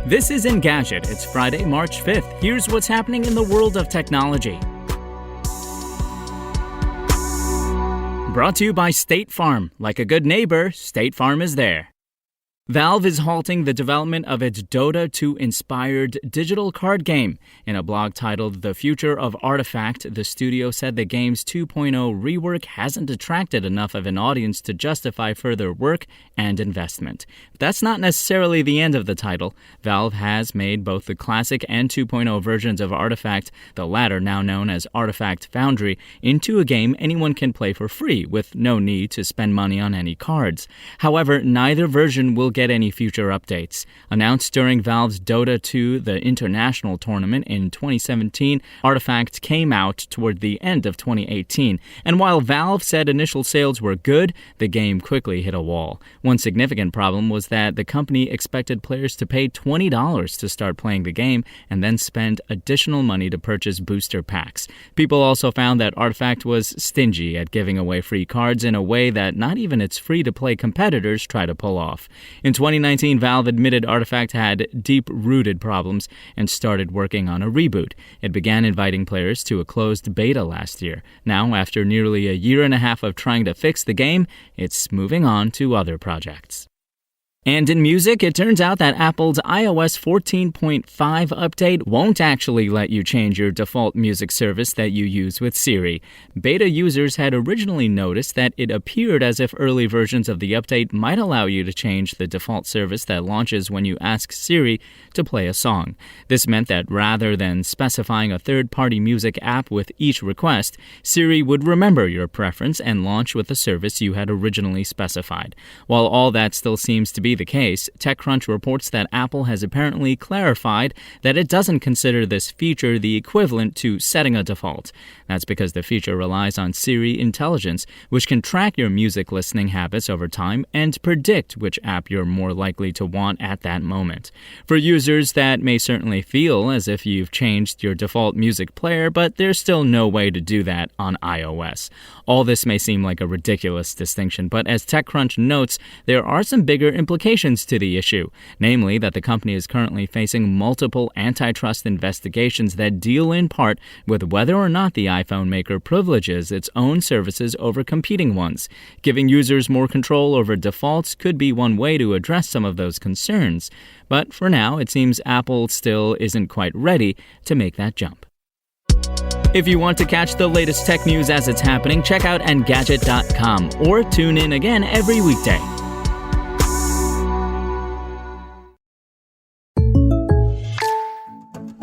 This is Engadget. It's Friday, March 5th. Here's what's happening in the world of technology. Brought to you by State Farm. Like a good neighbor, State Farm is there. Valve is halting the development of its Dota 2-inspired digital card game. In a blog titled The Future of Artifact, the studio said the game's 2.0 rework hasn't attracted enough of an audience to justify further work and investment. But that's not necessarily the end of the title. Valve has made both the classic and 2.0 versions of Artifact, the latter now known as Artifact Foundry, into a game anyone can play for free with no need to spend money on any cards. However, neither version will get any future updates. Announced during Valve's Dota 2, the international tournament in 2017, Artifact came out toward the end of 2018, and while Valve said initial sales were good, the game quickly hit a wall. One significant problem was that the company expected players to pay $20 to start playing the game and then spend additional money to purchase booster packs. People also found that Artifact was stingy at giving away free cards in a way that not even its free-to-play competitors try to pull off. In 2019, Valve admitted Artifact had deep-rooted problems and started working on a reboot. It began inviting players to a closed beta last year. Now, after nearly a year and a half of trying to fix the game, it's moving on to other projects. And in music, it turns out that Apple's iOS 14.5 update won't actually let you change your default music service that you use with Siri. Beta users had originally noticed that it appeared as if early versions of the update might allow you to change the default service that launches when you ask Siri to play a song. This meant that rather than specifying a third-party music app with each request, Siri would remember your preference and launch with the service you had originally specified. While all that still seems to be the case, TechCrunch reports that Apple has apparently clarified that it doesn't consider this feature the equivalent to setting a default. That's because the feature relies on Siri intelligence, which can track your music listening habits over time and predict which app you're more likely to want at that moment. For users, that may certainly feel as if you've changed your default music player, but there's still no way to do that on iOS. All this may seem like a ridiculous distinction, but as TechCrunch notes, there are some bigger implications to the issue, namely that the company is currently facing multiple antitrust investigations that deal in part with whether or not the iPhone maker privileges its own services over competing ones. Giving users more control over defaults could be one way to address some of those concerns, but for now it seems Apple still isn't quite ready to make that jump. If you want to catch the latest tech news as it's happening, check out Engadget.com or tune in again every weekday.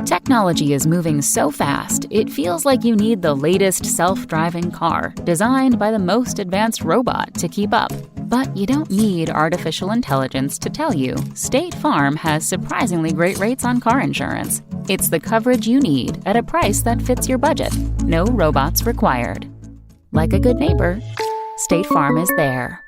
Technology is moving so fast, it feels like you need the latest self-driving car, designed by the most advanced robot to keep up. But you don't need artificial intelligence to tell you State Farm has surprisingly great rates on car insurance. It's the coverage you need at a price that fits your budget. No robots required. Like a good neighbor, State Farm is there.